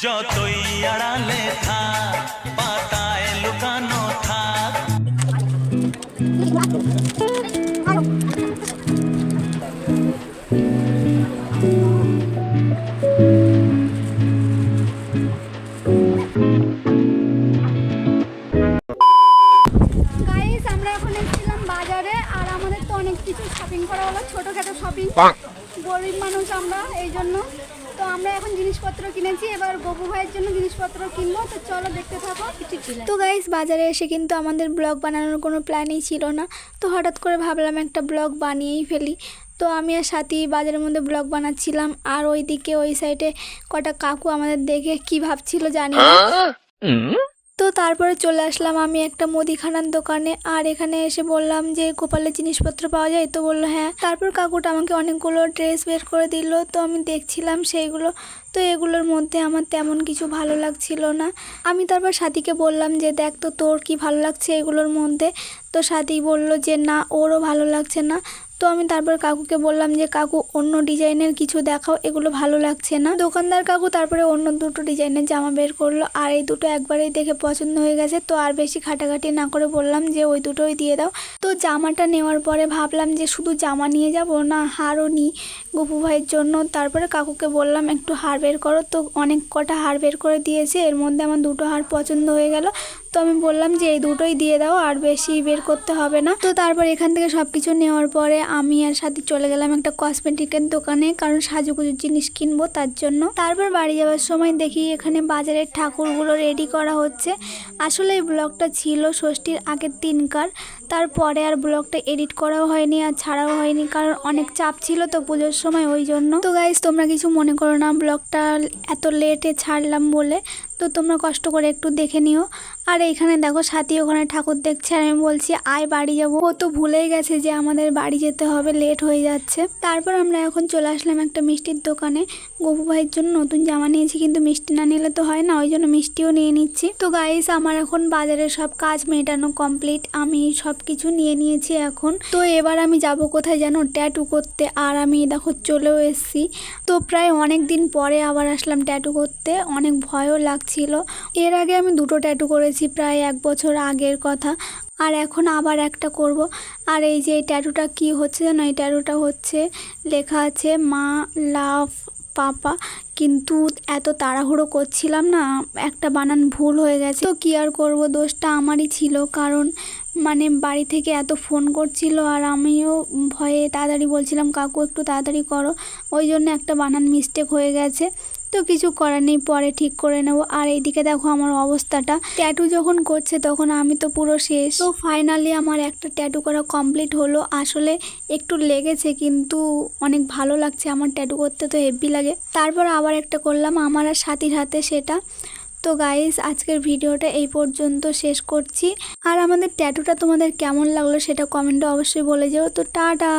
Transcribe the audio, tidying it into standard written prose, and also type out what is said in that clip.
যতই আড়ালে থাক পাতায় লুকানো থাক। আমরা এখন এসেছিলাম বাজারে, আর আমাদের তো অনেক কিছু শপিং করা হলো, ছোটখাটো শপিং। গরিব মানুষ আমরা, এই জন্য তো আমরা এখন জিনিসপত্র কিনেছি। এবার গবু ভাইয়ের জন্য জিনিসপত্র কিনবো, তো চলো দেখতে থাকো। তো গাইস, বাজারে এসে কিন্তু আমাদের ব্লগ বানানোর কোনো প্ল্যানই ছিল না, তো হঠাৎ করে ভাবলাম একটা ব্লগ বানিয়েই ফেলি। তো আমি আর সাথী বাজারের মধ্যে ব্লগ বানাচ্ছিলাম, আর ওইদিকে ওই সাইডে কটা কাকু আমাদের দেখে কি ভাবছিল জানি না। তো তারপরে চলে আসলাম আমি একটা মুদিখানার দোকানে, আর এখানে এসে বললাম যে গোপালের জিনিসপত্র পাওয়া যায়, তো বললো হ্যাঁ। তারপর কাকুটা আমাকে অনেকগুলো ড্রেস বের করে দিল, তো আমি দেখছিলাম সেইগুলো। তো এগুলোর মধ্যে আমার তেমন কিছু ভালো লাগছিল না। আমি তারপর সাথীকে বললাম যে দেখ তো তোর কি ভালো লাগছে এগুলোর মধ্যে। তো সাথী বলল যে না, ওরও ভালো লাগছে না। তো আমি তারপর কাকুকে বললাম যে কাকু অন্য ডিজাইনের কিছু দেখাও, এগুলো ভালো লাগছে না। দোকানদার কাকু তারপরে অন্য দুটো ডিজাইনের জামা বের করলো, আর এই দুটো একবারেই দেখে পছন্দ হয়ে গেছে। তো আর বেশি ঘাটাঘাটি না করে বললাম যে ওই দুটোই দিয়ে দাও। তো জামাটা নেওয়ার পরে ভাবলাম যে শুধু জামা নিয়ে যাব না, হারও নিই গপু ভাইয়ের জন্য। তারপরে কাকুকে বললাম একটু হার বের করো, তো অনেক কটা হার বের করে দিয়েছে। এর মধ্যে আমার দুটো হার পছন্দ হয়ে গেল, তো আমি বললাম যে এই দুটোই দিয়ে দাও, আর বেশি বের করতে হবে না। তো তারপর এখান থেকে সব কিছু নেওয়ার পরে আমি আর সাথী চলে গেলাম একটা কসমেটিকের দোকানে, কারণ সাজুগুজুর জিনিস কিনবো তার জন্য। তারপর বাড়ি যাওয়ার সময় দেখি এখানে বাজারের ঠাকুরগুলো রেডি করা হচ্ছে। আসলে এই ব্লগটা ছিল ষষ্ঠীর আগের দিনকার, তারপরে আর ব্লগটা এডিট করাও হয়নি আর ছাড়াও হয়নি, কারণ অনেক চাপ ছিল তো পুজোর সময়, ওই জন্য। তো গাইস, তোমরা কিছু মনে করো না ব্লগটা এত লেটে ছাড়লাম বলে, তো তোমরা কষ্ট করে একটু দেখে নিও। আর এইখানে দেখো সাথী ওখানে ঠাকুর দেখছে, আর আমি বলছি আয় বাড়ি যাবো। ও তো ভুলেই গেছে যে আমাদের বাড়ি যেতে হবে, লেট হয়ে যাচ্ছে। তারপর আমরা এখন চলে আসলাম একটা মিষ্টির দোকানে। গপু ভাইয়ের জন্য নতুন জামা নিয়েছি, কিন্তু মিষ্টি না নিলে তো হয় না, ওই জন্য মিষ্টিও নিয়ে নিচ্ছি। তো গাইস, আমার এখন বাজারের সব কাজ মেটানো কমপ্লিট, আমি সব কিছু নিয়ে নিয়েছি এখন। তো এবার আমি যাব কোথায় যেন, ট্যাটু করতে। আর আমি দেখো চলেও এসেছি। তো প্রায় অনেক দিন পরে আবার আসলাম ট্যাটু করতে, অনেক ভয়ও লাগছিল। এর আগে আমি দুটো ট্যাটু করেছি, প্রায় 1 বছর আগের কথা, আর এখন আবার একটা করব। আর এই যে এই ট্যাটুটা কি হচ্ছে জানো, এই ট্যাটুটা হচ্ছে লেখা আছে মা লাভ পাপা, কিন্তু এত তাড়াহুড়ো করছিলাম না, একটা বানান ভুল হয়ে গেছে। তো কি আর করব, দোষটা আমারই ছিল, কারণ মানে বাড়ি থেকে এত ফোন করছিল, আর আমিও ভয়ে তাড়াতাড়ি বলছিলাম কাকু একটু তাড়াতাড়ি করো, ওই জন্য একটা বানান মিস্টেক হয়ে গেছে। তো কিছু করার নেই, পরে ঠিক করে নেব। আর এইদিকে দেখো আমার অবস্থাটা, ট্যাটু যখন করছে তখন আমি তো পুরো শেষ। তো ফাইনালি আমার একটা ট্যাটু করা কমপ্লিট হলো। আসলে একটু লেগেছে, কিন্তু অনেক ভালো লাগছে, আমার ট্যাটু করতে তো হেভি লাগে। তারপর আবার একটা করলাম আমার আর সাথীর হাতে, সেটা। তো গাইস, আজকের ভিডিওটা এই পর্যন্ত শেষ করছি। আর আমাদের ট্যাটুটা তোমাদের কেমন লাগলো সেটা কমেন্টে অবশ্যই বলে যাও। তো টাটা।